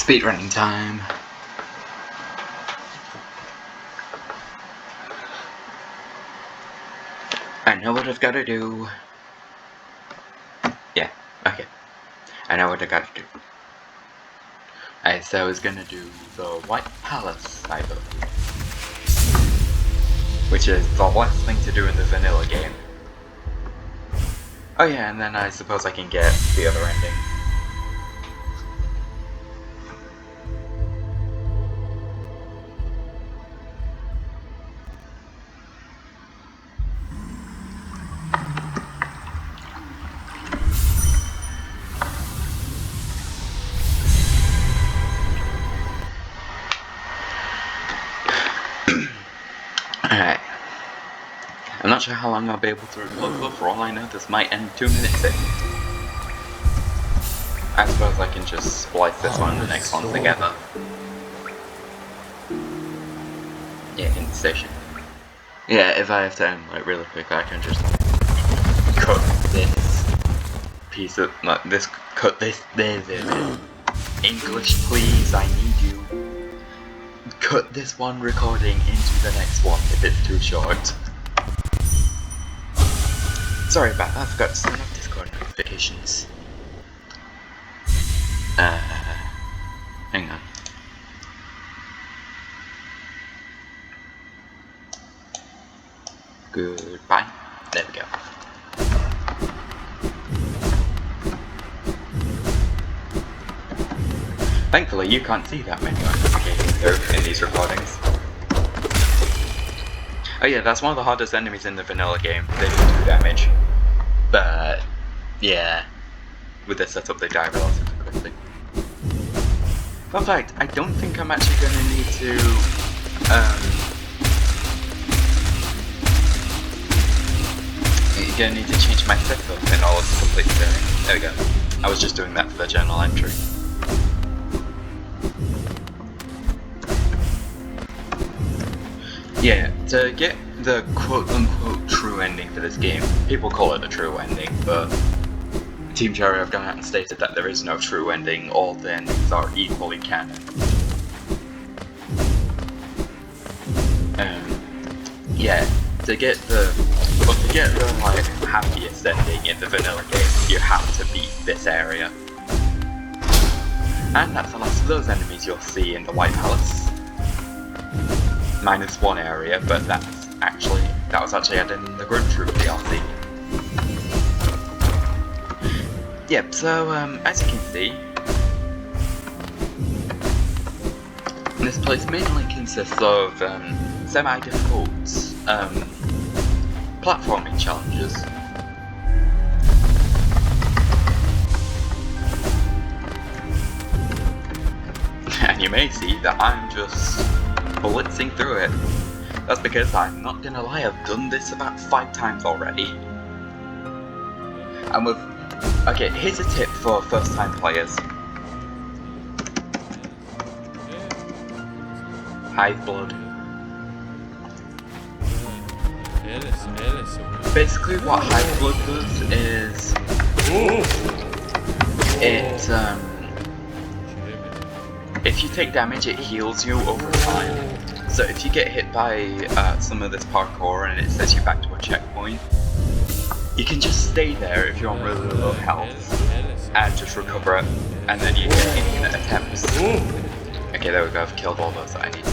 Speedrunning time. I know what I've got to do. Yeah, okay. I know what I got to do. So I was gonna do the White Palace, I believe. Which is the last thing to do in the vanilla game. Oh yeah, and then I suppose I can get the other ending. Alright. I'm not sure how long I'll be able to record, but for all I know, this might end 2 minutes in. I suppose I can just splice this one and the next one together. Yeah, in the station. Yeah, if I have to end like really quick, I can just cut this piece of cut this. English, please, I need you. Cut this one recording into the next one if it's too short. Sorry about that, I forgot to turn off Discord notifications. Hang on. Goodbye. There we go. Thankfully, you can't see that many notifications in these recordings. Oh yeah, that's one of the hardest enemies in the vanilla game. They do 2 damage. But, yeah. With this setup, they die relatively quickly. Fun fact, I don't think I'm actually going to need to, gonna need to change my setup in order to complete the series. There we go. I was just doing that for the journal entry. Yeah, to get the quote-unquote true ending for this game, people call it a true ending, but Team Cherry have gone out and stated that there is no true ending, all the endings are equally canon. Yeah, to get the like happiest ending in the vanilla game, you have to beat this area. And that's the last of those enemies you'll see in the White Palace. Minus one area, but that was actually added in the Grunt Troop DLC. Yep, so as you can see, this place mainly consists of semi-difficult platforming challenges. And you may see that I'm just blitzing through it. That's because I'm not gonna lie, I've done this about 5 times already. And okay, here's a tip for first time players. Hive blood. Basically what hive blood does is if you take damage, it heals you over time. So if you get hit by some of this parkour and it sets you back to a checkpoint, you can just stay there if you're on really low health and just recover it, and then you get infinite attempts. Okay, there we go, I've killed all those that I need to.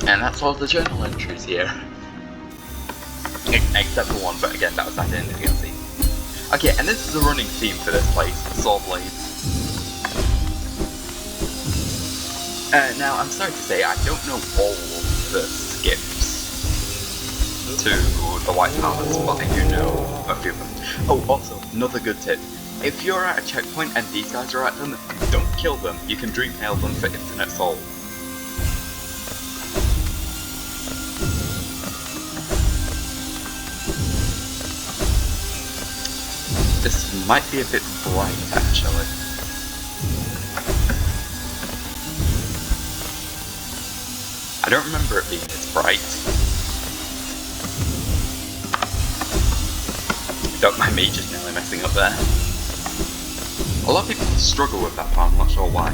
And that's all the journal entries here. Except for one, but again, that was added in the DLC. Okay, and this is the running theme for this place, Saw Blades. Now, I'm sorry to say, I don't know all the skips to the White Palace, but I do know a few of them. Oh, also, another good tip. If you're at a checkpoint and these guys are at them, don't kill them. You can dream hail them for infinite souls. This might be a bit bright, actually. I don't remember it being this bright. Don't mind me just nearly messing up there. A lot of people struggle with that part, I'm not sure why.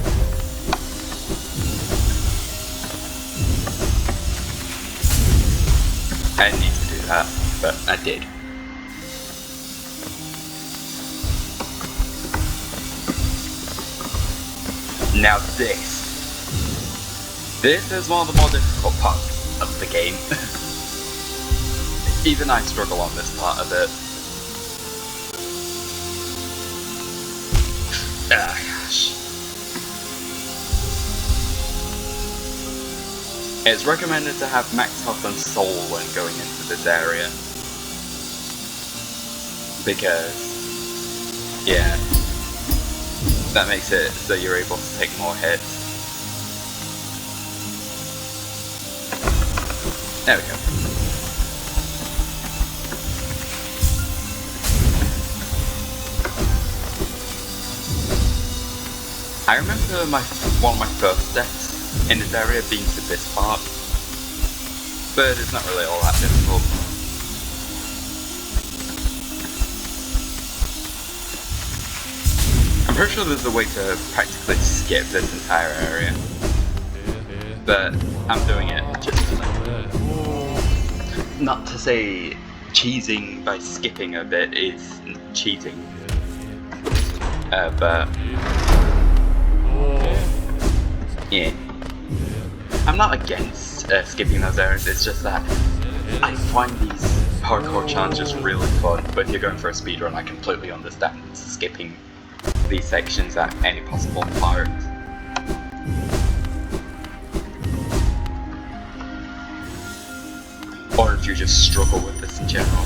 I didn't need to do that, but I did. Now this is one of the more difficult parts of the game. Even I struggle on this part of it. Ah, gosh. It's recommended to have max health and soul when going into this area. Because, yeah, that makes it so you're able to take more hits. There we go. I remember one of my first deaths in this area being to this part, but it's not really all that difficult. I'm pretty sure there's a way to practically skip this entire area, but I'm doing it just for that. Not to say cheating by skipping a bit is cheating, but yeah. I'm not against skipping those areas, it's just that I find these parkour challenges really fun, but if you're going for a speedrun, I completely understand skipping these sections at any possible part. Or if you just struggle with this in general.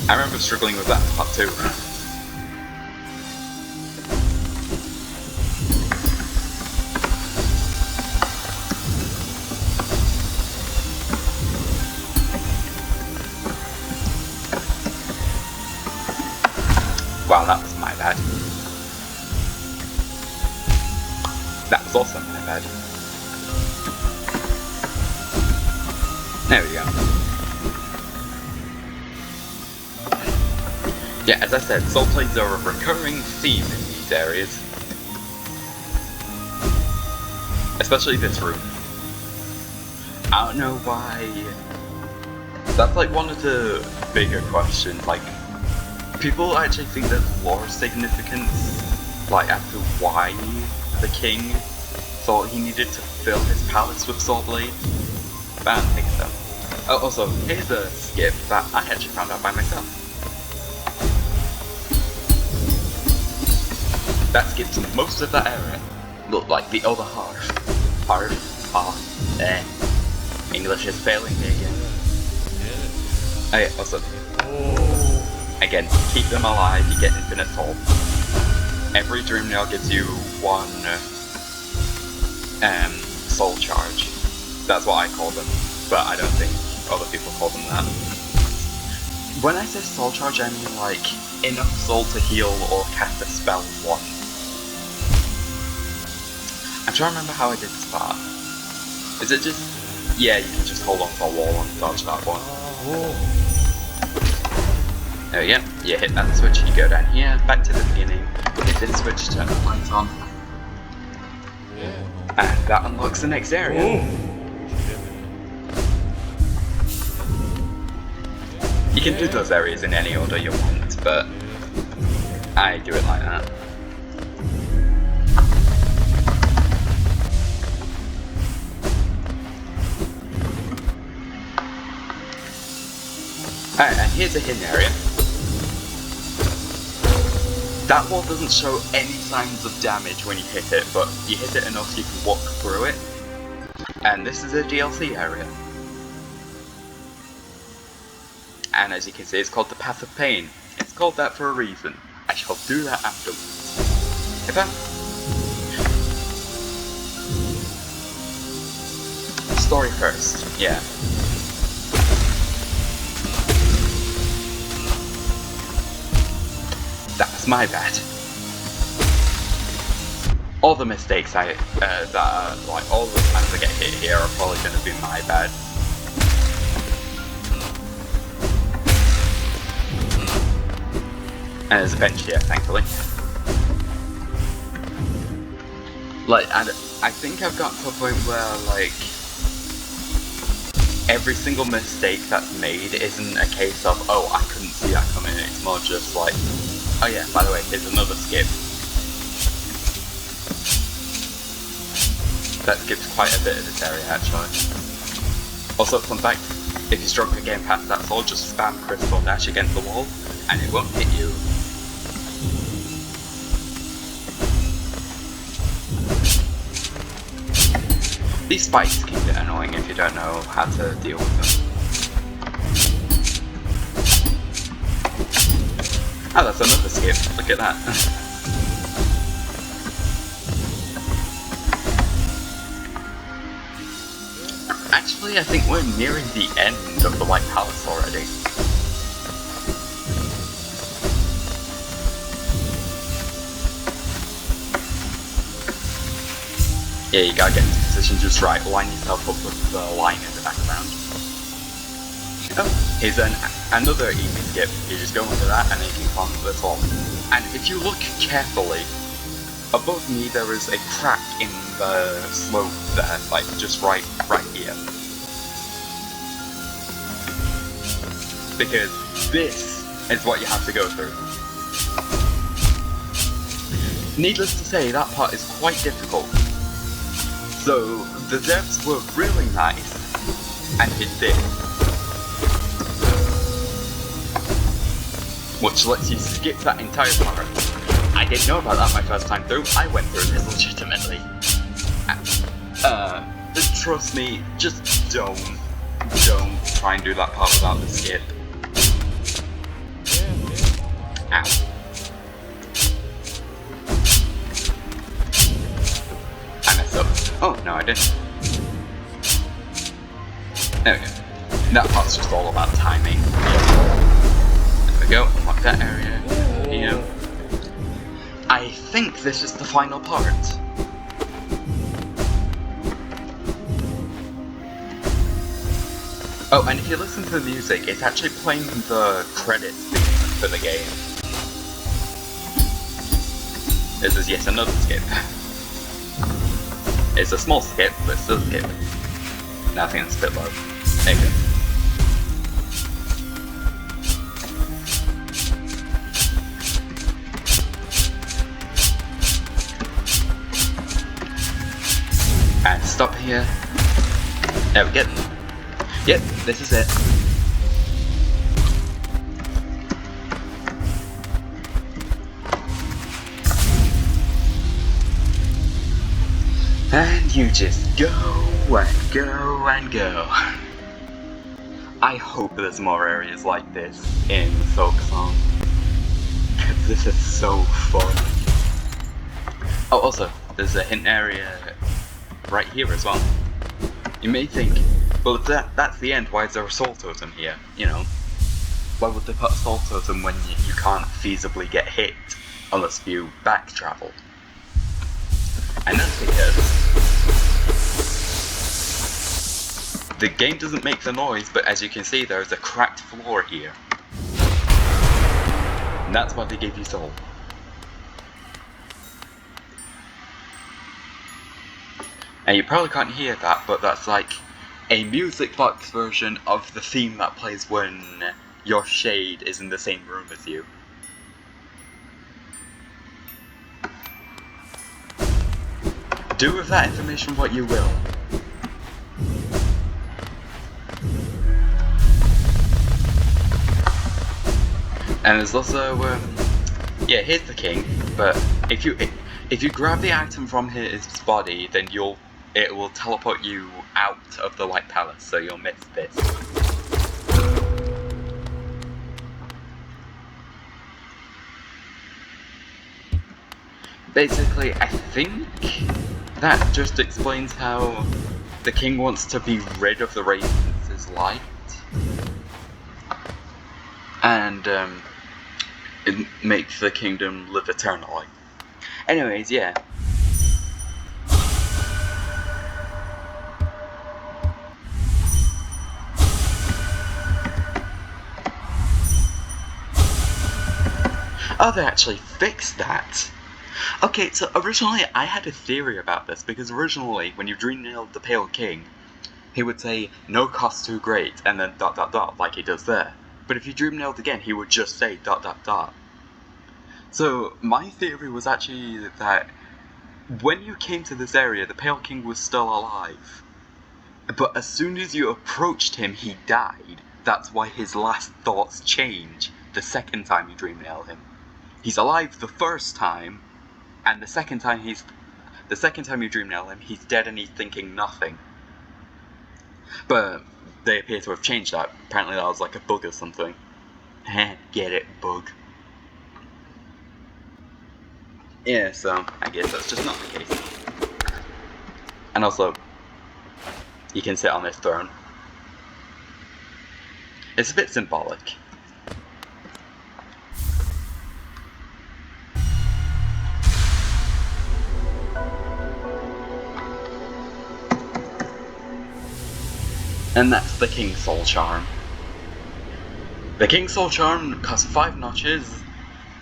I remember struggling with that part too. Wow, that was my bad. That was also my bad. There we go. Yeah, as I said, soul plates are a recurring theme in these areas. Especially this room. I don't know why. That's like one of the bigger questions, like, people actually think there's lore significance, like, as to why the king thought he needed to fill his palace with soul blades, but I don't think so. Oh, also, here's a skip that I actually found out by myself. That skips most of that area. Look, like the other half. English is failing me again. Okay, also, again, keep them alive, you get infinite soul. Every dream nail gives you one soul charge. That's what I call them, but I don't think other people call them that. When I say soul charge, I mean like enough soul to heal or cast a spell once. I'm trying to remember how I did this part. Is it just... yeah, you can just hold on to a wall and dodge that one. There we go. You hit that switch, you go down here, back to the beginning, hit this switch, turn the lights on. And that unlocks the next area. You can do those areas in any order you want, but I do it like that. Alright, and here's a hidden area. That wall doesn't show any signs of damage when you hit it, but you hit it enough you can walk through it. And this is a DLC area. And as you can see, it's called the Path of Pain. It's called that for a reason. I shall do that afterwards. Okay? Story first, yeah. That's my bad. all the mistakes that are, like, all the times I get hit here are probably going to be my bad. And there's a bench here, thankfully. Like, and I think I've got to a point where, like, every single mistake that's made isn't a case of, oh, I couldn't see that coming. It's more just like, oh yeah, by the way, here's another skip. That skips quite a bit of this area, actually. Also, fun fact, if you struggle getting past that sword, just spam crystal dash against the wall, and it won't hit you. These spikes can get annoying if you don't know how to deal with them. Oh, that's another skip. Look at that. Actually, I think we're nearing the end of the White Palace already. Yeah, you gotta get into position just right. Line yourself up with the line in the background. Oh, here's another easy skip. You just go under that and then you can climb this wall. And if you look carefully, above me there is a crack in the slope there, like just right here. Because this is what you have to go through. Needless to say, that part is quite difficult. So, the devs were really nice, and did this. Which lets you skip that entire part. I didn't know about that my first time through, I went through this legitimately. Trust me, just don't try and do that part without the skip. Ow. I messed up. Oh, no I didn't. There we go. That part's just all about timing. There we go, unlock that area. Here. I think this is the final part. Oh, and if you listen to the music, it's actually playing the credits for the game. This is yet another skip. It's a small skip, but still a skip. Now I think it's a bit low. There you go. And stop here. There we go. Yep, this is it. And you just go and go and go. I hope there's more areas like this in Silksong, because this is so fun. Oh, also, there's a hint area right here as well. You may think, well, if that's the end, why is there a soul totem here? You know, why would they put a soul totem when you can't feasibly get hit unless you back travel? And that's because the game doesn't make the noise, but as you can see, there is a cracked floor here. And that's why they gave you soul. And you probably can't hear that, but that's like a music box version of the theme that plays when your shade is in the same room as you. Do with that information what you will. And there's also, yeah, here's the king, but if you grab the item from his body, then it will teleport you out of the White Palace, so you'll miss this. Basically, I think that just explains how the king wants to be rid of the Ravens' light. And, it makes the kingdom live eternally. Anyways, yeah. Oh, they actually fixed that. Okay, so originally I had a theory about this, because originally, when you dream nailed the Pale King, he would say, no cost too great, and then ... like he does there. But if you dream nailed again, he would just say ... So, my theory was actually that when you came to this area, the Pale King was still alive. But as soon as you approached him, he died. That's why his last thoughts change the second time you dream nail him. He's alive the first time, and the second time you dream nail him, he's dead and he's thinking nothing. But they appear to have changed that. Apparently that was like a bug or something. Get it, bug. Yeah, so I guess that's just not the case. And also, he can sit on this throne. It's a bit symbolic. And that's the King's Soul Charm. The King's Soul Charm costs 5 notches,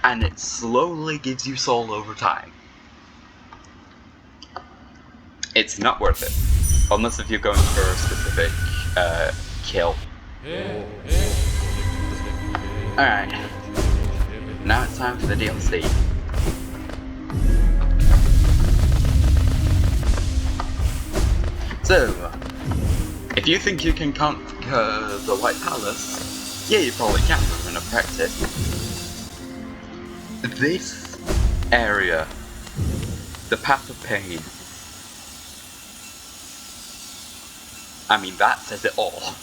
and it slowly gives you soul over time. It's not worth it, unless if you're going for a specific kill. Alright, now it's time for the DLC. So, if you think you can conquer the White Palace, yeah, you probably can with enough practice. This area, the Path of Pain, I mean, that says it all.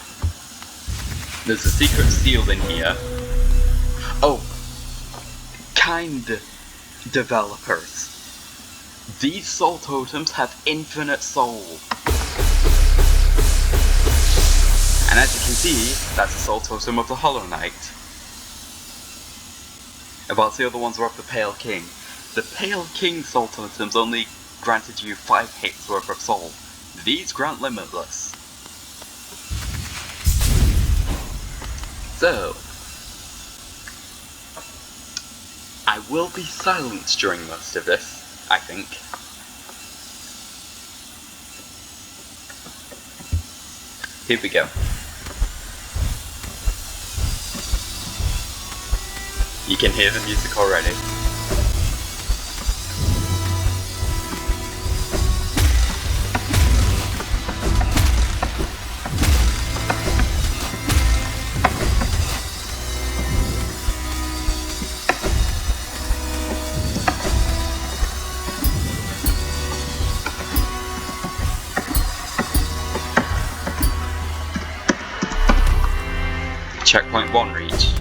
There's a secret sealed in here. Oh, kind developers. These soul totems have infinite soul. And as you can see, that's the soul totem of the Hollow Knight. Whilst the other ones are of the Pale King. The Pale King soul totems only granted you 5 hits worth of soul. These grant limitless. So, I will be silent during most of this, I think. Here we go. You can hear the music already. Checkpoint 1 reached.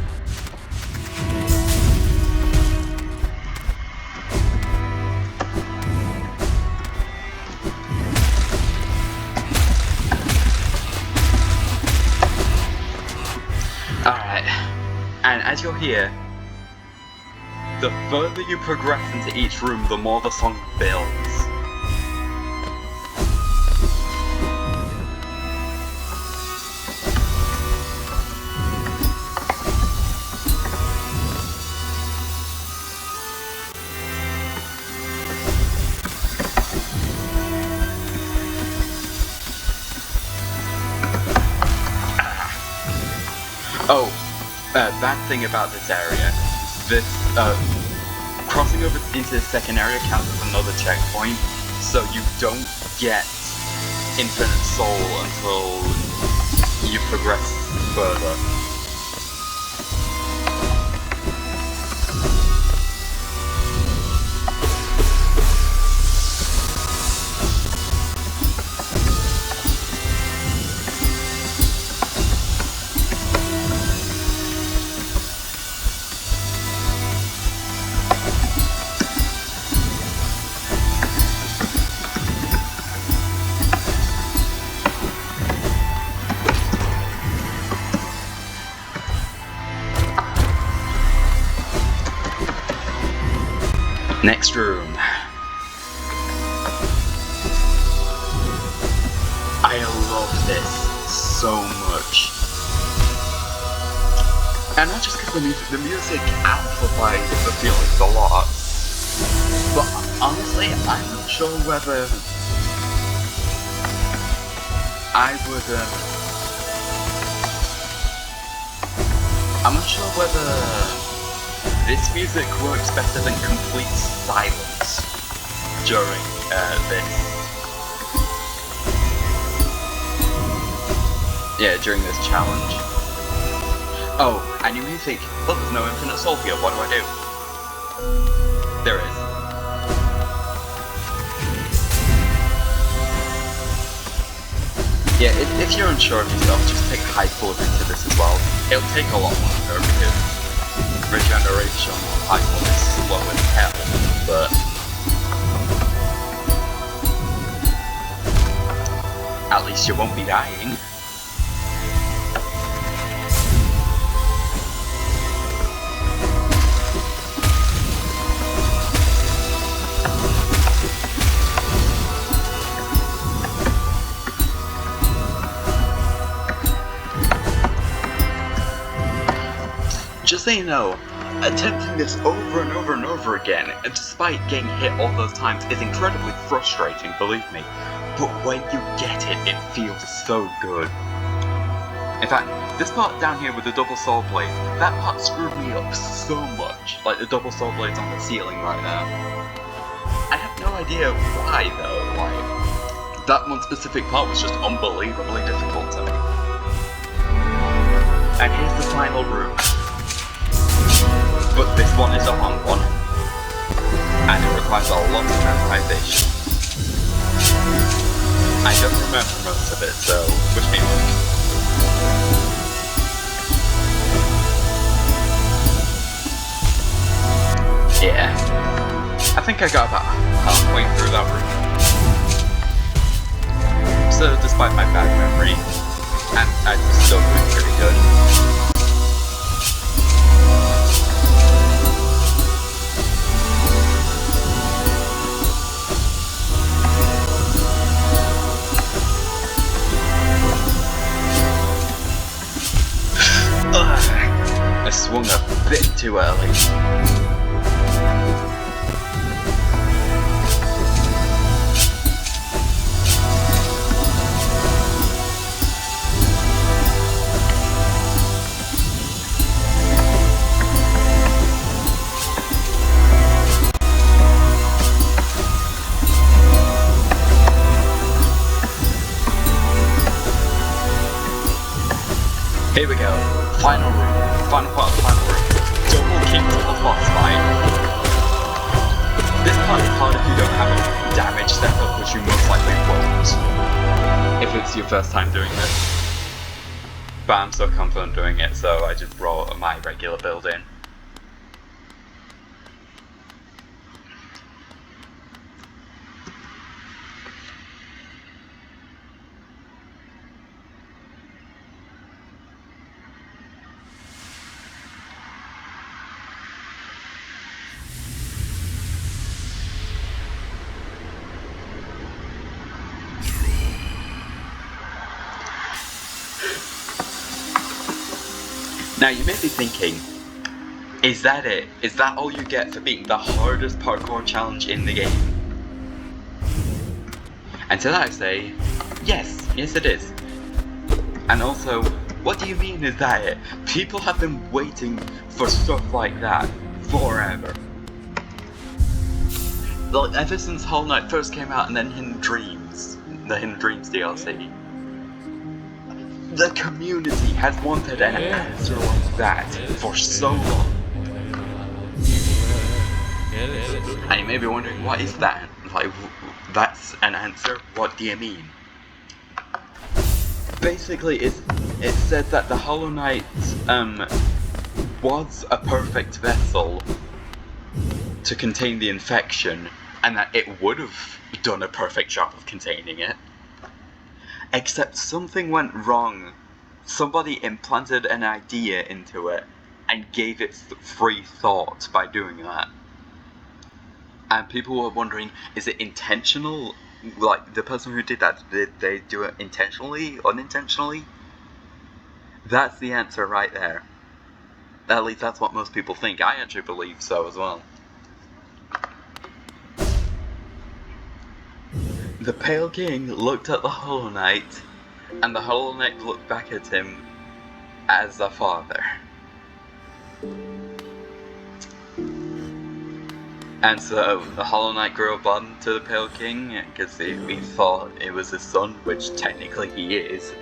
Alright, and as you're here, the further you progress into each room, the more the song builds. Oh, bad thing about this area. This, crossing over into the second area counts as another checkpoint, so you don't get infinite soul until you progress further. Next room. I love this so much. And not just because the music amplifies the feelings a lot, but honestly, I'm not sure whether I would, I'm not sure whether this music works better than complete silence during during this challenge. Oh, and you may think, well, there's no infinite soul here, what do I do? There is. Yeah, if you're unsure of yourself, just take high forward into this as well. It'll take a lot longer because regeneration on high forward is slow as hell, but at least you won't be dying. Just so you know, attempting this over and over and over again, despite getting hit all those times, is incredibly frustrating, believe me. But when you get it, it feels so good. In fact, this part down here with the double soul blade, that part screwed me up so much. Like the double soul blades on the ceiling right there. I have no idea why though, like, that one specific part was just unbelievably difficult to me. And here's the final room. But this one is a long one, and it requires a lot of memorization. I don't remember most of it, so wish me luck. Yeah, I think I got about halfway through that room. So despite my bad memory, I'm still doing pretty good. I swung a bit too early. Here we go. Final room. Final part of the final room. Double kick to the boss fight. This part is hard if you don't have a damage setup, which you most likely won't if it's your first time doing this. But I'm so confident doing it, so I just brought my regular build in. Now you may be thinking, is that it? Is that all you get for beating the hardest parkour challenge in the game? And to that I say, yes it is. And also, what do you mean is that it? People have been waiting for stuff like that forever. Like, ever since Hollow Knight first came out and then Hidden Dreams, the Hidden Dreams DLC. The community has wanted an answer like that for so long. And you may be wondering, what is that? Like, that's an answer? What do you mean? Basically, it said that the Hollow Knight was a perfect vessel to contain the infection, and that it would have done a perfect job of containing it. Except something went wrong. Somebody implanted an idea into it and gave it free thought by doing that. And people were wondering, is it intentional? Like, the person who did that, did they do it intentionally, unintentionally? That's the answer right there. At least that's what most people think. I actually believe so as well. The Pale King looked at the Hollow Knight, and the Hollow Knight looked back at him as a father. And so the Hollow Knight grew a bond to the Pale King because he thought it was his son, which technically he is.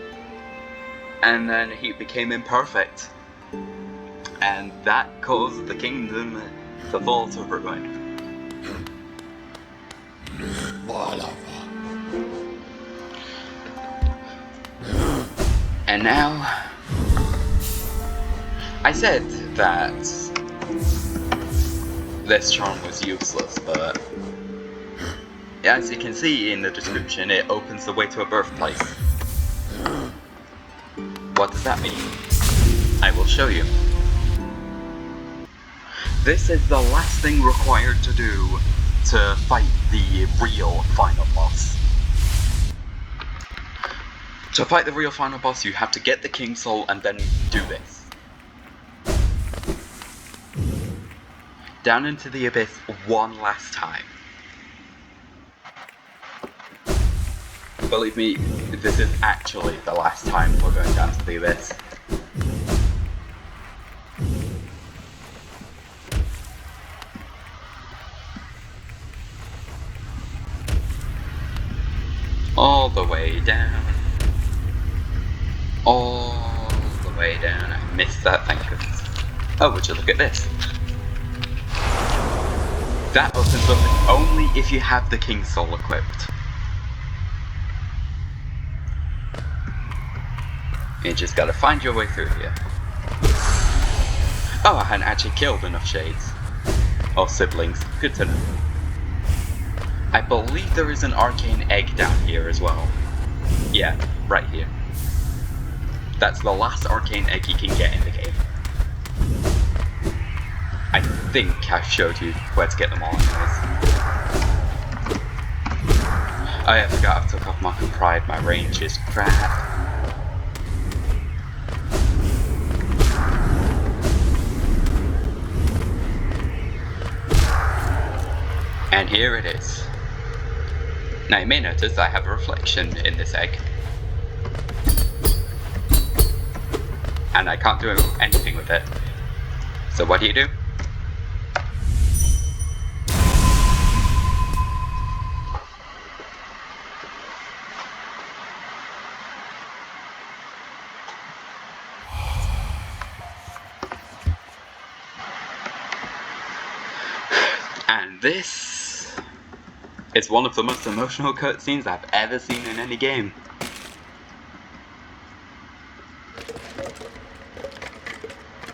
And then he became imperfect. And that caused the kingdom to fall to ruin. And now, I said that this charm was useless, but as you can see in the description, it opens the way to a birthplace. What does that mean? I will show you. This is the last thing required to do to fight the real final boss. To fight the real final boss, you have to get the King Soul and then do this. Down into the abyss one last time. Believe me, this is actually the last time we're going down to the abyss. All the way down. All the way down. I missed that, thank goodness. Oh, would you look at this? That opens up only if you have the King Soul equipped. You just gotta find your way through here. Oh, I hadn't actually killed enough shades. Or siblings, good to know. I believe there is an arcane egg down here as well. Yeah, right here. That's the last arcane egg you can get in the game. I think I've showed you where to get them all anyways. Oh yeah, I forgot I took off Mark and Pride, my range is crap. And here it is. Now you may notice I have a reflection in this egg. And I can't do anything with it. So what do? And this is one of the most emotional cutscenes I've ever seen in any game.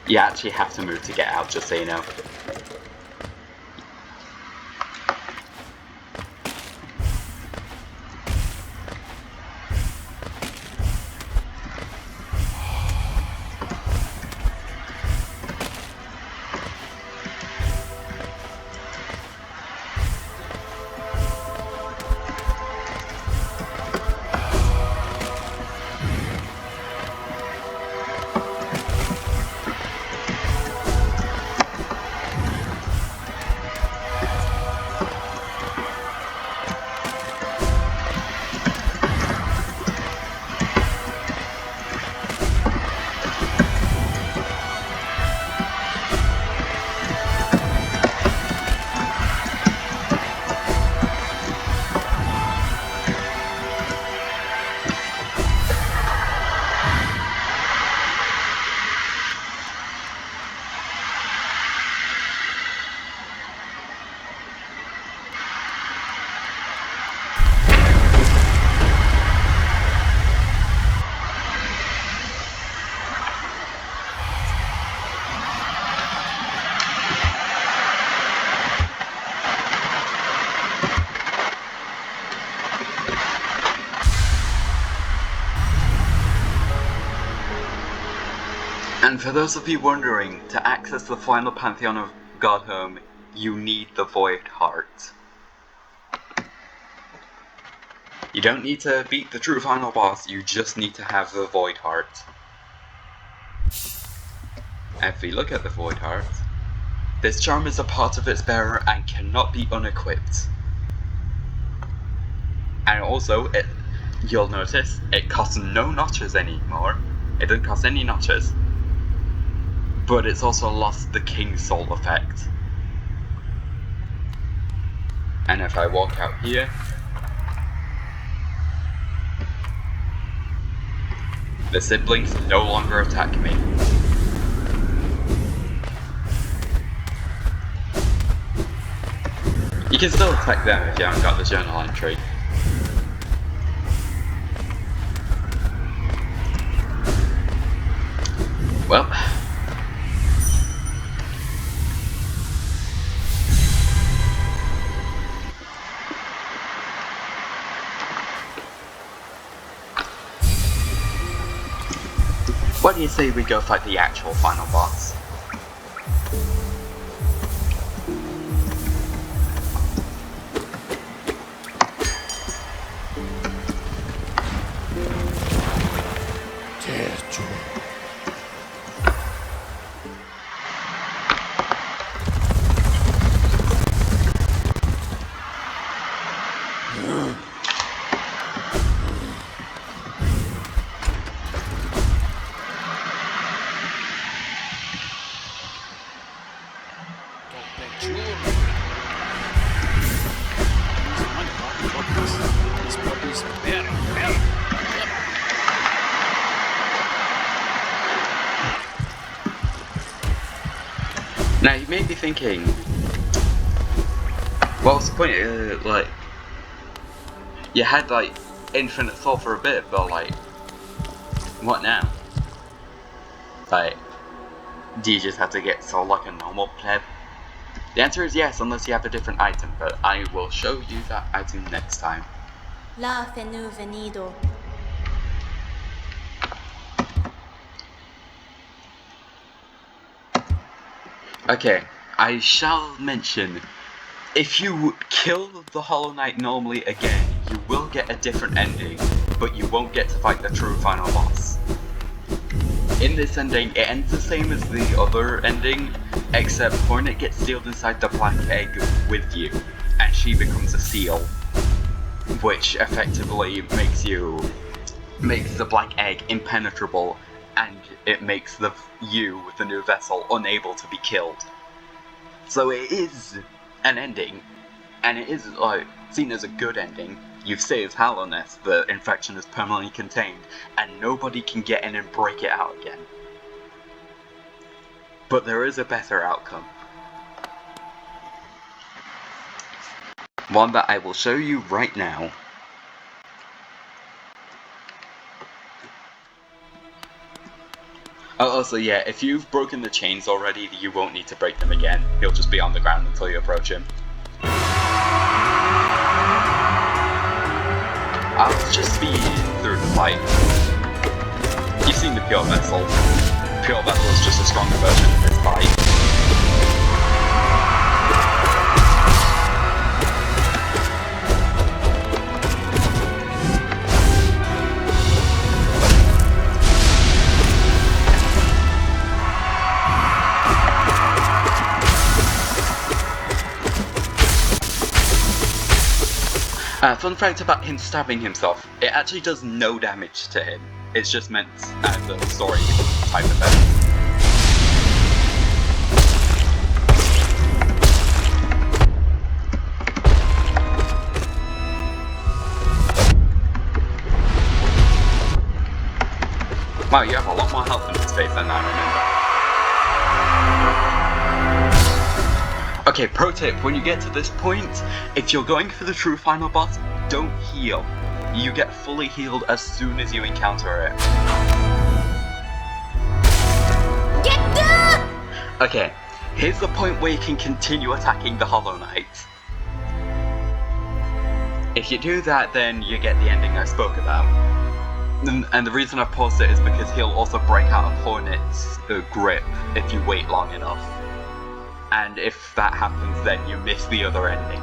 You actually have to move to get out, just so you know. And for those of you wondering, to access the final pantheon of Godhome, you need the Void Heart. You don't need to beat the true final boss, you just need to have the Void Heart. If we look at the Void Heart, this charm is a part of its bearer and cannot be unequipped. And also, you'll notice, it costs no notches anymore. It doesn't cost any notches. But it's also lost the King Soul effect. And if I walk out here, the siblings no longer attack me. You can still attack them if you haven't got the journal entry. Well, what do you say we go fight the actual final boss? Now you may be thinking, what's the point? Like, you had like infinite soul for a bit, but like, what now? Like, do you just have to get soul like a normal pleb? The answer is yes, unless you have a different item, but I will show you that item next time. La fenu venido. Okay, I shall mention, if you kill the Hollow Knight normally again, you will get a different ending, but you won't get to fight the true final boss. In this ending, it ends the same as the other ending, except Hornet gets sealed inside the black egg with you, and she becomes a seal, which effectively makes the black egg impenetrable, and it makes the new vessel, unable to be killed. So it is an ending, and it is like seen as a good ending. You've saved Hallownest, the infection is permanently contained, and nobody can get in and break it out again. But there is a better outcome. One that I will show you right now. Oh, also, yeah, if you've broken the chains already, you won't need to break them again. He'll just be on the ground until you approach him. I'll just speed through the fight. You've seen the Pure Vessel. Pure Vessel is just a stronger version of this fight. Fun fact about him stabbing himself, it actually does no damage to him. It's just meant as a story type effect. Wow, you have a lot more health in this phase than I remember. Okay, pro tip, when you get to this point, if you're going for the true final boss, don't heal. You get fully healed as soon as you encounter it. Get down! Okay, here's the point where you can continue attacking the Hollow Knight. If you do that, then you get the ending I spoke about. And the reason I paused it is because he'll also break out of Hornet's grip if you wait long enough. And if that happens, then you miss the other ending.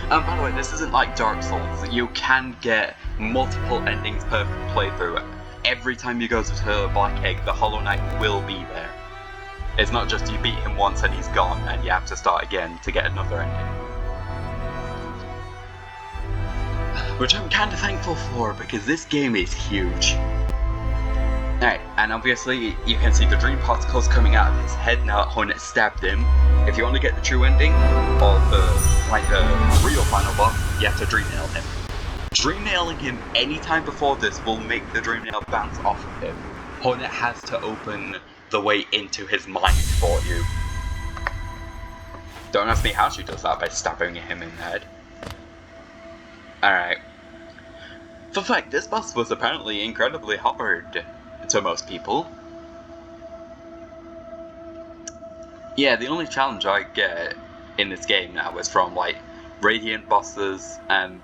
By the way, this isn't like Dark Souls. You can get multiple endings per playthrough, every time you go to Black Egg, the Hollow Knight will be there. It's not just you beat him once and he's gone and you have to start again to get another ending. Which I'm kinda thankful for, because this game is huge. Alright, and obviously you can see the dream particles coming out of his head now that Hornet stabbed him. If you want to get the true ending, or the real final boss, you have to dream nail him. Dream nailing him any time before this will make the dream nail bounce off of him. Hornet has to open the way into his mind for you. Don't ask me how she does that by stabbing him in the head. Alright. Fun fact, this boss was apparently incredibly hard to most people. Yeah, the only challenge I get in this game now is from like Radiant bosses and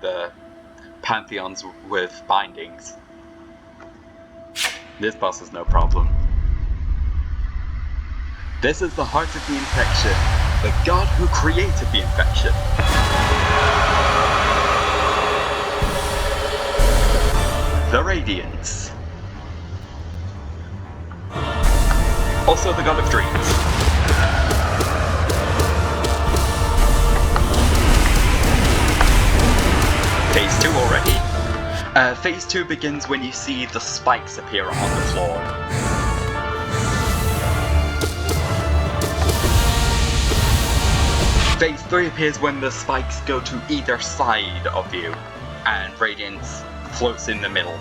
Pantheons with bindings. This boss is no problem. This is the heart of the infection, the god who created the infection. The Radiance. Also the god of dreams. Phase 2 already. Phase 2 begins when you see the spikes appear on the floor. Phase 3 appears when the spikes go to either side of you, and Radiance floats in the middle.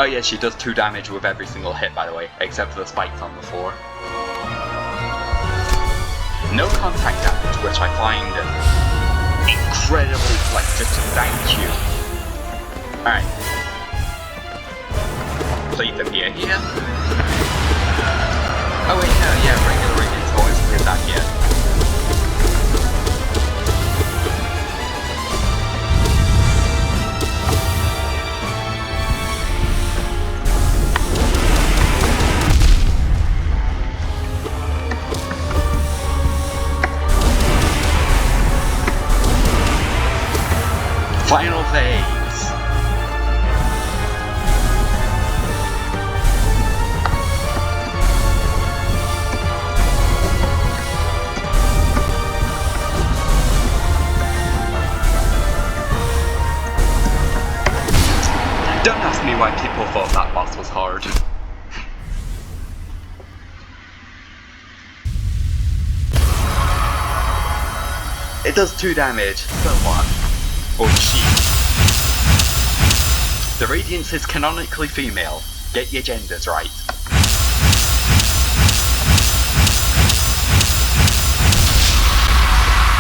Oh yeah, she does 2 damage with every single hit, by the way, except for the spikes on the floor. No contact damage, which I find incredibly just thank you. Alright. Please appear here. Oh wait, no, yeah, regular Radiance always appears down here. Final phase! Don't ask me why people thought that boss was hard. It does 2 damage, so what? Or she. The Radiance is canonically female. Get your genders right.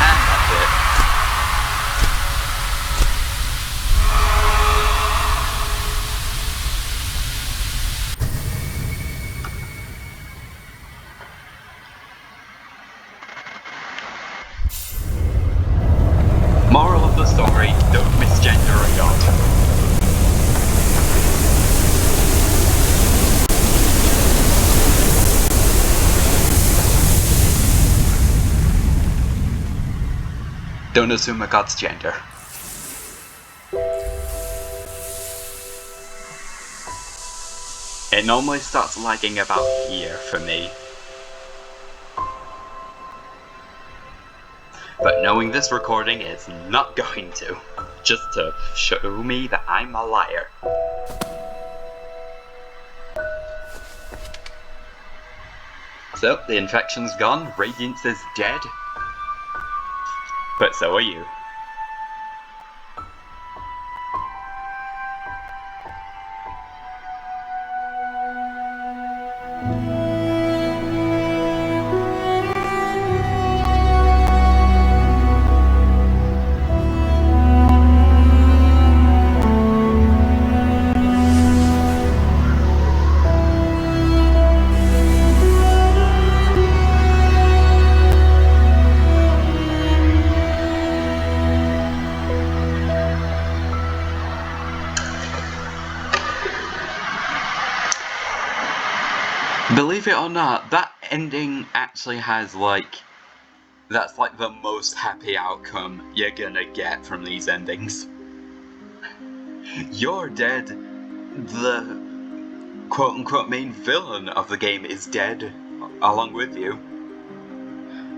And that's it. Moral of the story, don't misgender a god. Don't assume a god's gender. It normally starts lagging about here for me. But knowing this recording is not going to. Just to show me that I'm a liar. So, the infection's gone, Radiance is dead. But so are you. Believe it or not, that ending actually has like That's like the most happy outcome you're gonna get from these endings. You're dead. The quote-unquote main villain of the game is dead along with you.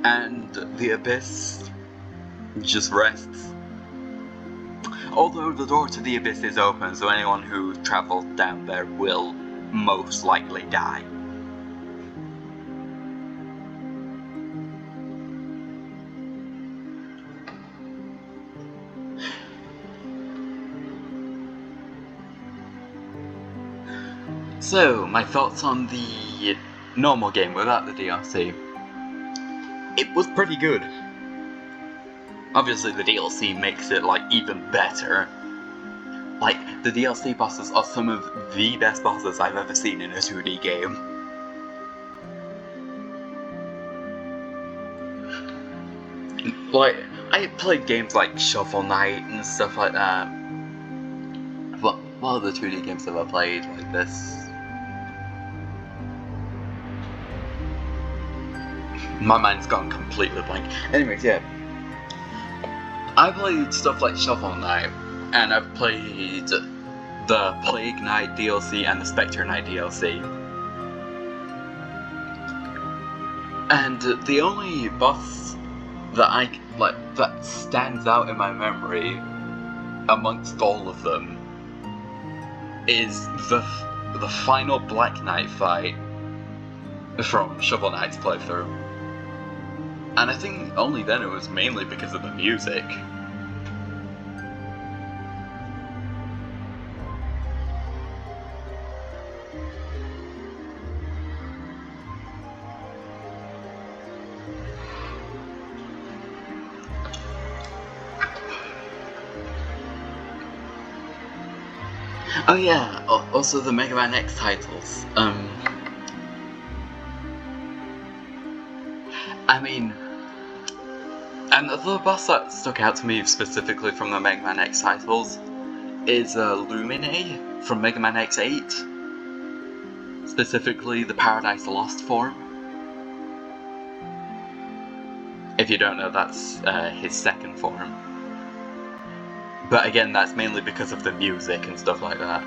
And the Abyss just rests. Although the door to the Abyss is open, so anyone who travels down there will most likely die. So, my thoughts on the normal game without the DLC. It was pretty good. Obviously the DLC makes it like even better. Like, the DLC bosses are some of the best bosses I've ever seen in a 2D game. Like, I played games like Shovel Knight and stuff like that. What are the 2D games that I played like this? My mind's gone completely blank. Anyways, yeah. I played stuff like Shovel Knight, and I've played the Plague Knight DLC and the Spectre Knight DLC. And the only boss that that stands out in my memory amongst all of them is the final Black Knight fight from Shovel Knight's playthrough. And I think only then it was mainly because of the music. Oh yeah, also the Mega Man X titles. I mean, and the boss that stuck out to me specifically from the Mega Man X titles is Lumine from Mega Man X8. Specifically the Paradise Lost form. If you don't know, that's his second form. But again, that's mainly because of the music and stuff like that.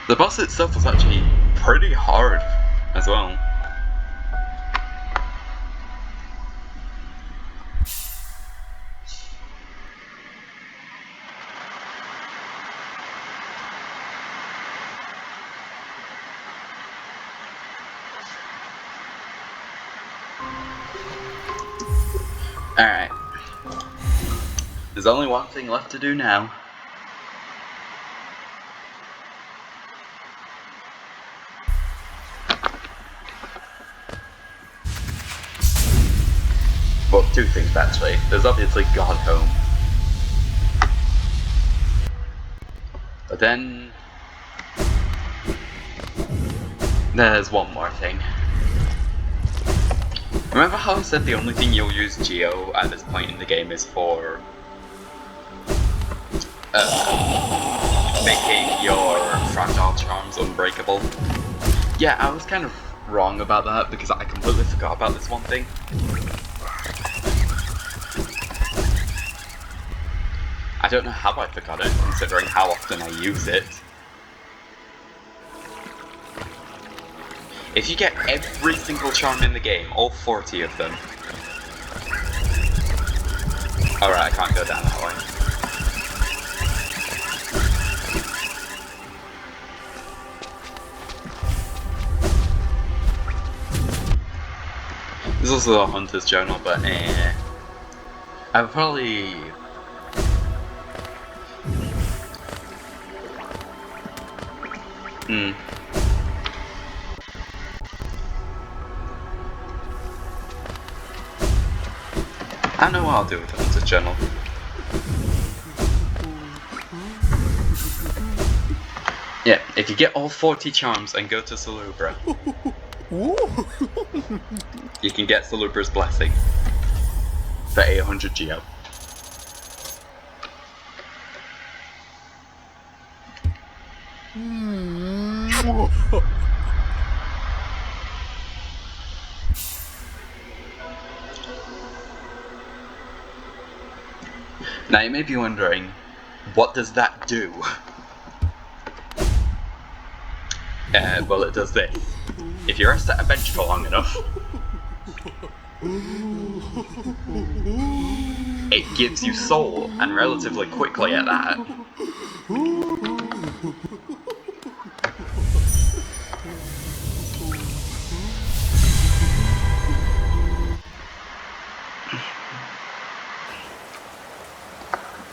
The boss itself was actually pretty hard as well. Alright. There's only one thing left to do now. Well, two things actually. There's obviously God Home. But then there's one more thing. Remember how I said the only thing you'll use Geo at this point in the game is for making your fragile charms unbreakable? Yeah, I was kind of wrong about that because I completely forgot about this one thing. I don't know how I forgot it, considering how often I use it. If you get every single charm in the game, all 40 of them... Alright, I can't go down that way. There's also a Hunter's Journal, but I would probably... I don't know what I'll do with the Hunter's Journal. Yeah, if you get all 40 charms and go to Salubra, you can get Salubra's Blessing for 800 Geo. Now you may be wondering, what does that do? Well, it does this. If you rest at a bench for long enough, it gives you soul, and relatively quickly at that.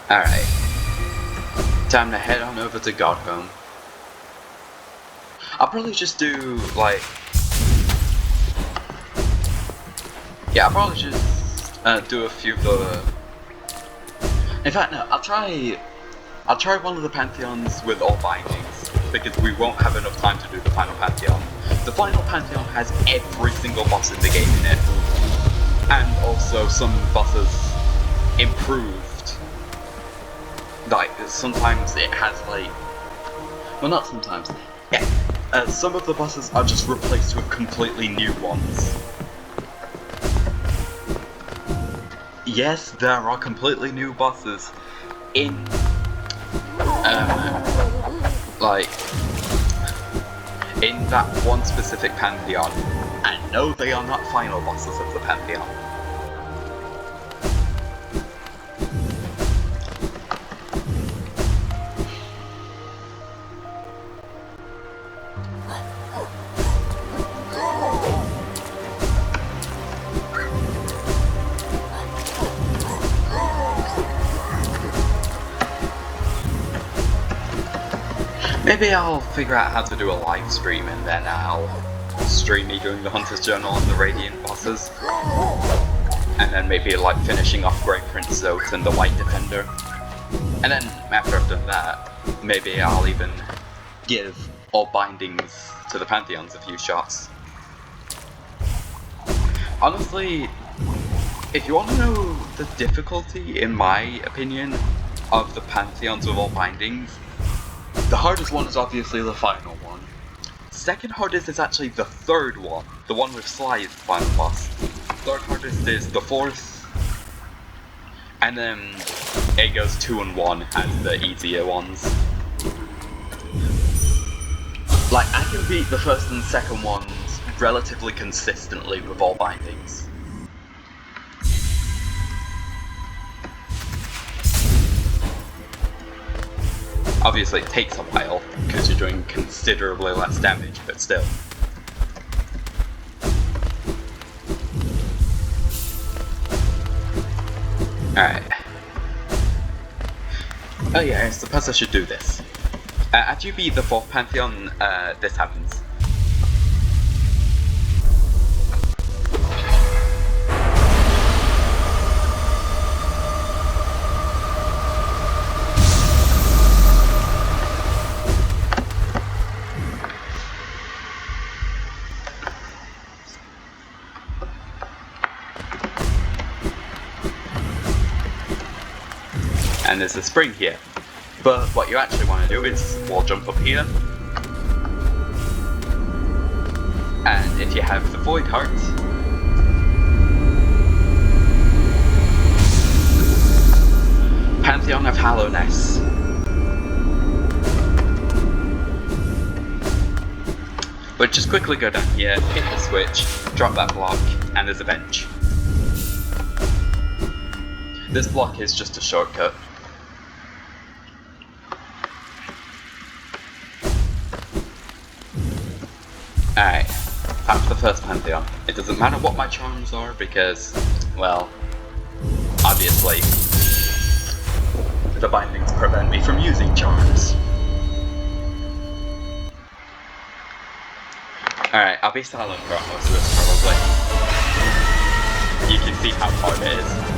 Alright. Time to head on over to Godhome. I'll probably just do, like... Yeah, I'll probably just do a few of the... In fact, no, I'll try one of the Pantheons with all bindings, because we won't have enough time to do the final Pantheon. The final Pantheon has every single boss in the game in it, and also some bosses improved. Like, sometimes it has, like... Well, not sometimes. Yeah, some of the bosses are just replaced with completely new ones. Yes, there are completely new bosses in, like, in that one specific Pantheon, and no, they are not final bosses of the Pantheon. Maybe I'll figure out how to do a live stream and then I'll stream me doing the Hunter's Journal on the Radiant bosses. And then maybe like finishing off Grey Prince Zote and the White Defender. And then after I've done that, maybe I'll even give all bindings to the Pantheons a few shots. Honestly, if you want to know the difficulty, in my opinion, of the Pantheons with all bindings, the hardest one is obviously the final one. Second hardest is actually the third one, the one with Sly is the final boss. Third hardest is the fourth, and then it goes 2 and 1 as the easier ones. Like, I can beat the first and second ones relatively consistently with all bindings. Obviously it takes a while, because you're doing considerably less damage, but still. Alright. Oh yeah, I suppose I should do this. After you beat the 4th Pantheon, this happens. And there's a spring here. But what you actually want to do is wall jump up here. And if you have the Void Heart, Pantheon of Hallowness. But just quickly go down here, hit the switch, drop that block, and there's a bench. This block is just a shortcut. Alright, time for the first Pantheon. It doesn't matter what my charms are because, well, obviously, the bindings prevent me from using charms. Alright, I'll be silent throughout most of this probably. You can see how hard it is.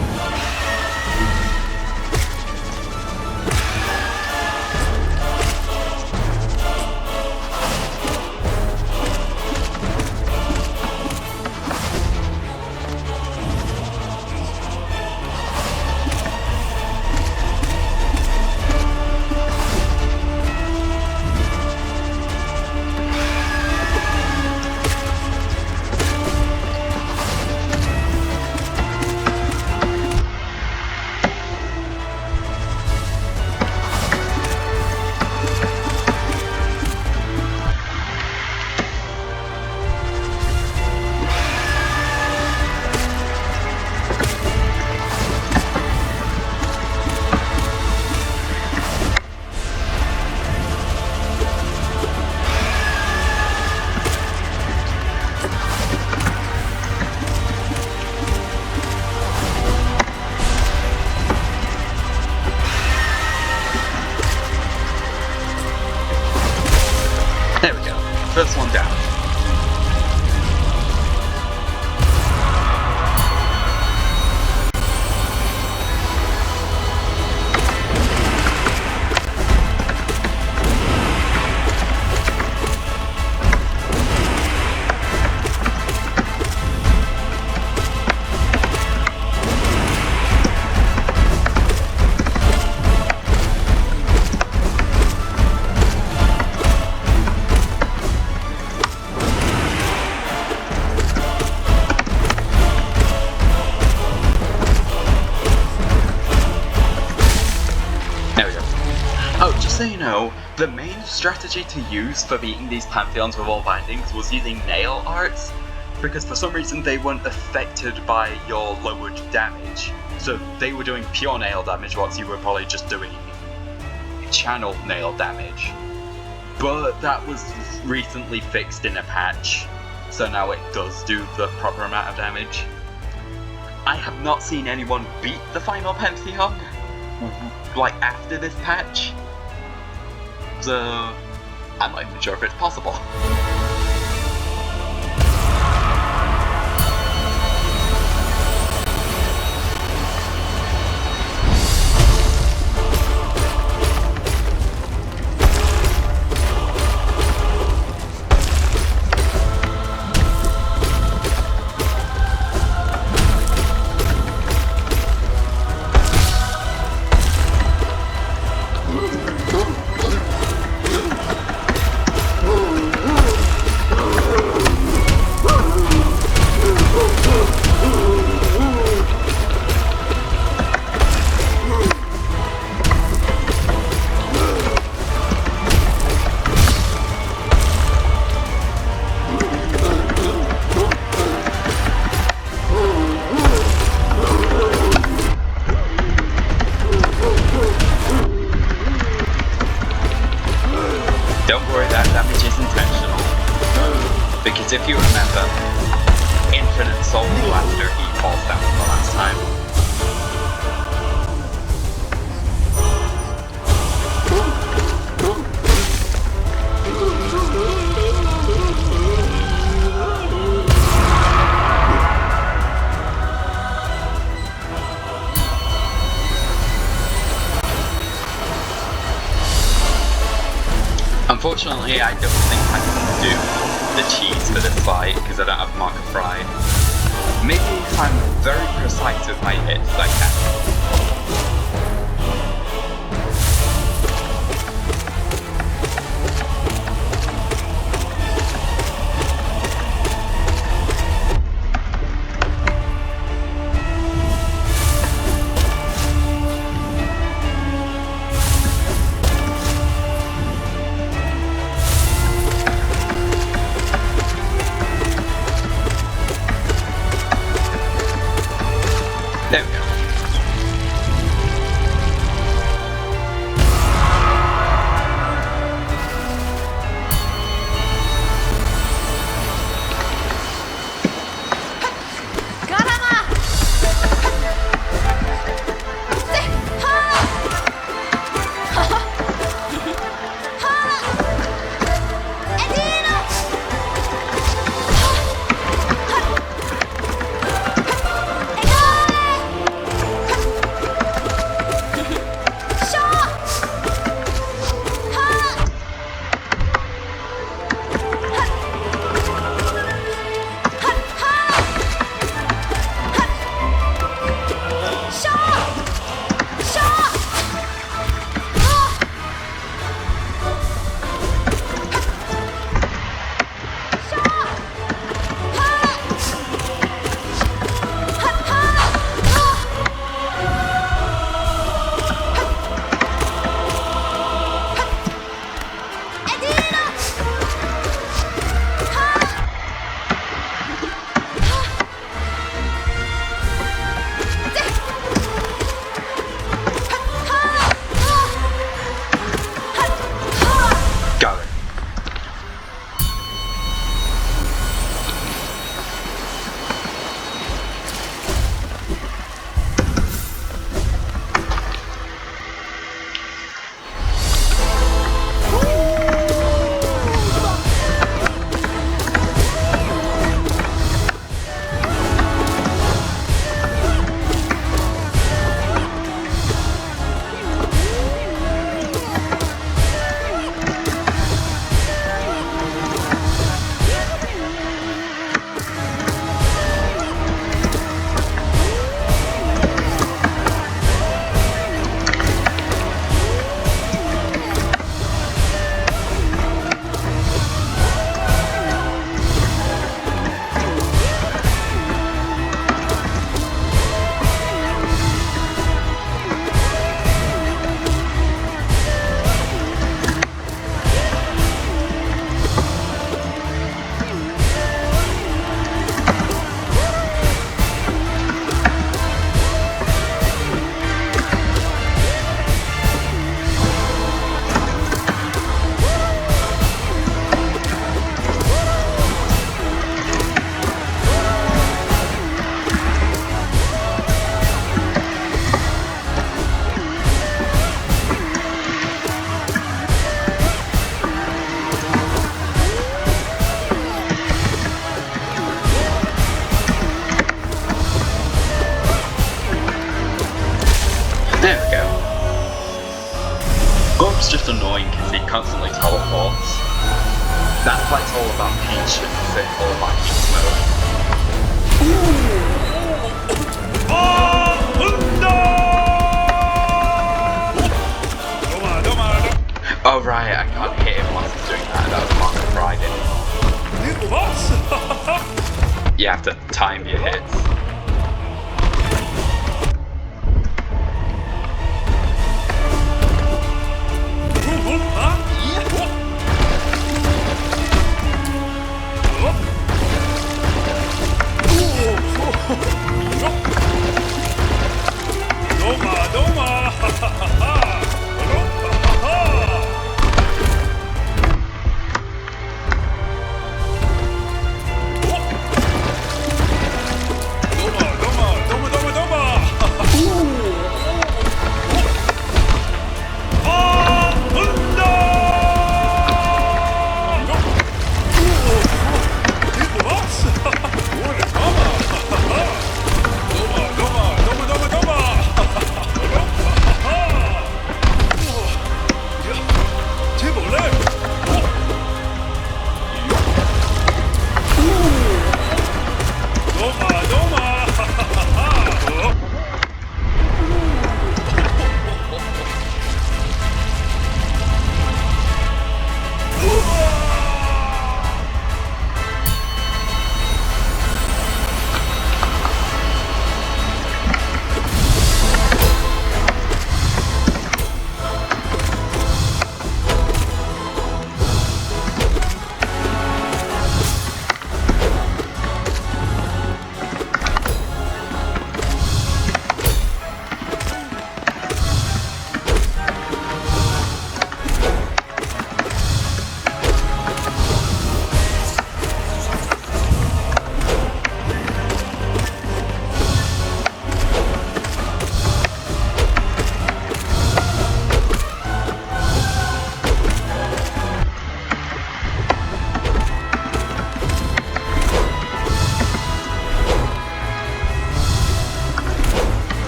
There we go. First one down. So you know, the main strategy to use for beating these pantheons with all bindings was using nail arts, because for some reason they weren't affected by your lowered damage. So they were doing pure nail damage whilst you were probably just doing channel nail damage. But that was recently fixed in a patch, so now it does do the proper amount of damage. I have not seen anyone beat the final pantheon, like after this patch. So, I'm not even sure if it's possible. Don't worry, that damage is intentional. Because if you remember, infinite soul after he falls down the last time. Unfortunately, I don't think I can do the cheese for this fight because I don't have Mark of Pride. Maybe if I'm very precise with my hits, I can. There we go. Orb's just annoying because he constantly teleports. That's why it's all about patience and all about beast mode. Oh right, I can't hit him whilst he's doing that. That was Mark of Friday. You have to time your hits.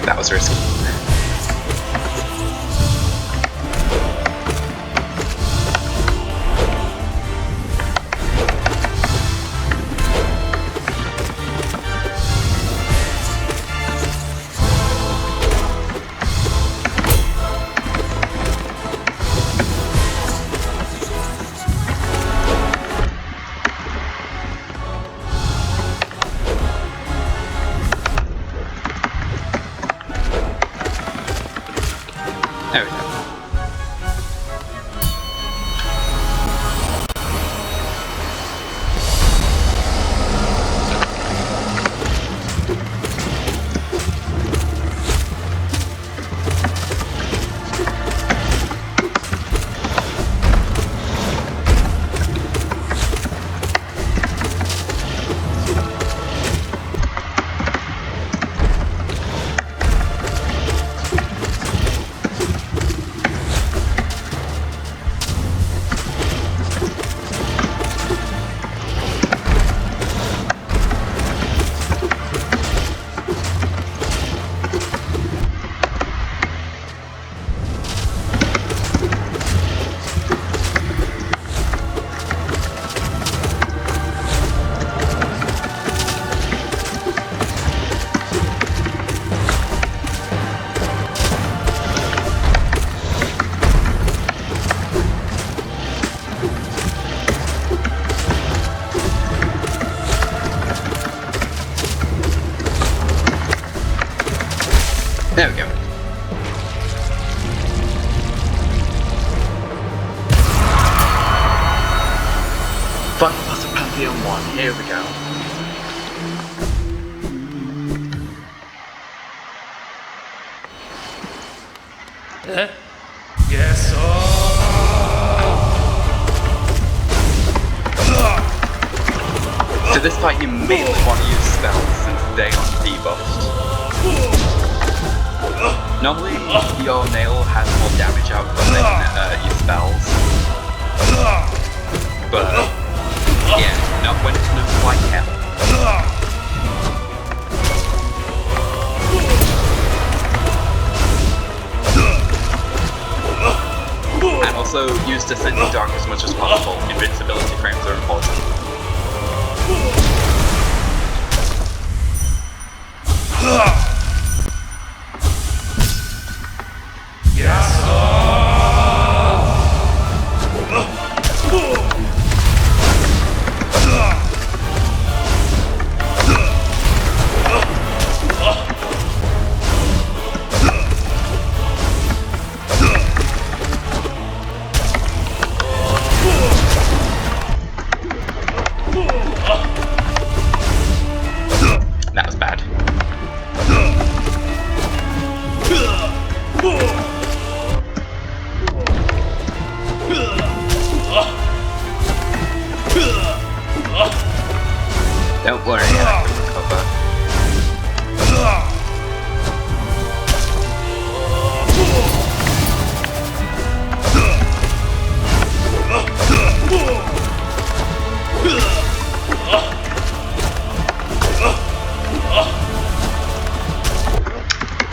That was risky. There we go. There we go. Final boss of Pantheon 1, here we go. Yes, To this fight you mainly want to use spells since they aren't debuffed. Normally your nail has more damage output than your spells. But yeah, not when it's moved like hell. also use Descending Dark as much as possible. Invincibility frames are important. That was bad. Don't worry, I can recover.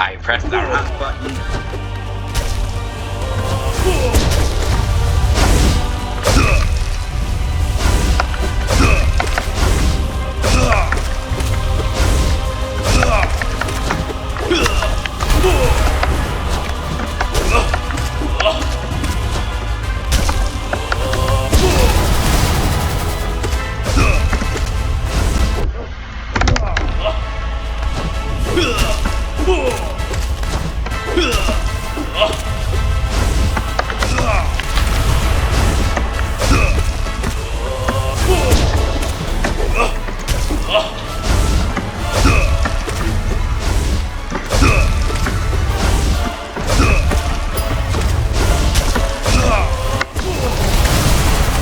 I pressed the wrong button.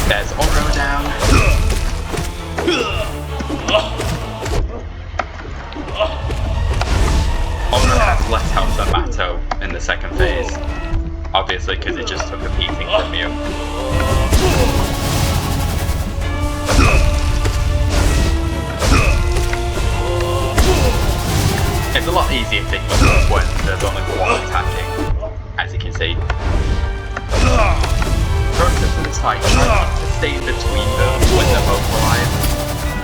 There's Oro down. Oro has less health than Matto in the second phase. Obviously, because it just took a beating from you. It's a lot easier to heal when there's only one attacking, as you can see. Process in this fight, try not to stay in between them when they're both alive,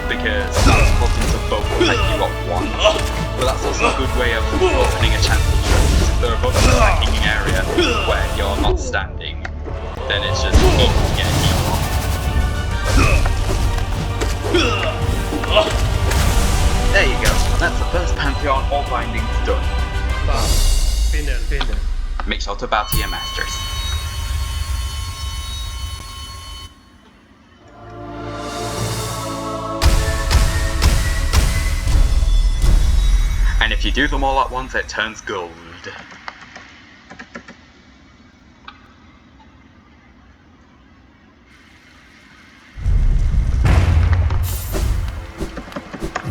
because that's causing to both attack you at once. But that's also a good way of opening a chance to heal, because if they're both attacking an area where you're not standing, then it's just easy to get a heal on. There you go, that's the first Pantheon, all bindings done. Finner. Make sure to bow to your masters. And if you do them all at once, it turns gold.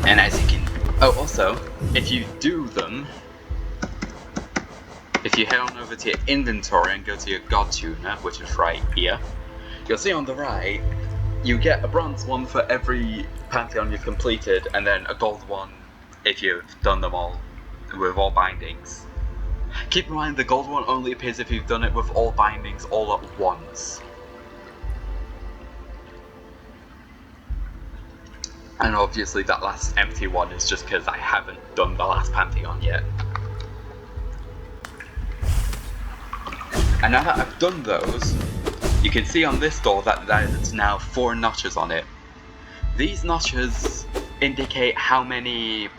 And as you can... Oh, also, if you do them, if you head on over to your inventory and go to your God Tuner, which is right here, you'll see on the right, you get a bronze one for every Pantheon you've completed, and then a gold one if you've done them all with all bindings. Keep in mind the gold one only appears if you've done it with all bindings all at once. And obviously that last empty one is just because I haven't done the last Pantheon yet. And now that I've done those, you can see on this door that there's now 4 notches on it. These notches indicate how many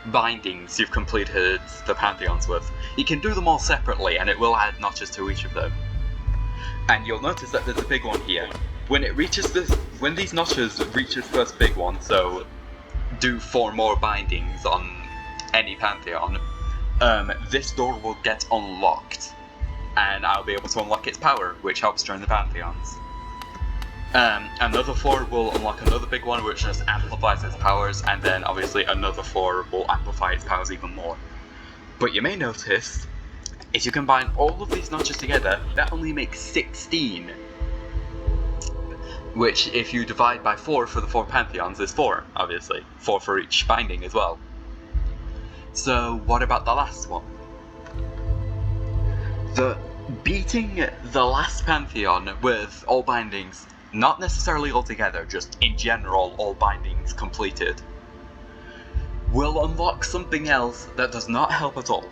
bindings you've completed the Pantheons with. You can do them all separately and it will add notches to each of them. And you'll notice that there's a big one here. When it reaches this, when these notches reach its first big one, so do 4 more bindings on any Pantheon, this door will get unlocked. And I'll be able to unlock its power, which helps during the Pantheons. Another 4 will unlock another big one, which just amplifies its powers, and then obviously another 4 will amplify its powers even more. But you may notice, if you combine all of these notches together, that only makes 16. Which, if you divide by 4 for the 4 Pantheons, is 4, obviously. 4 for each binding as well. So, what about the last one? beating the last pantheon with all bindings, not necessarily all together, just in general all bindings completed, will unlock something else that does not help at all.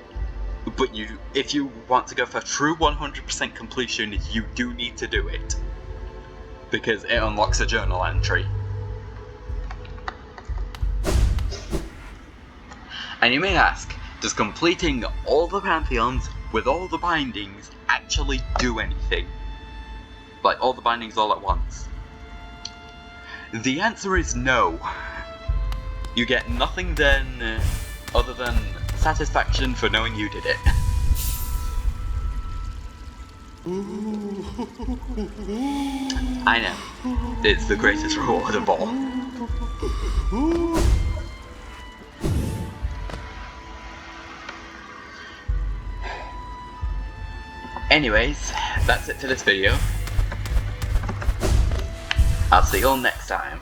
But if you want to go for true 100% completion, you do need to do it. Because it unlocks a journal entry. And you may ask, does completing all the pantheons with all the bindings actually do anything? Like all the bindings all at once? The answer is no. You get nothing then other than satisfaction for knowing you did it. I know, it's the greatest reward of all. Anyways, that's it for this video. I'll see you all next time.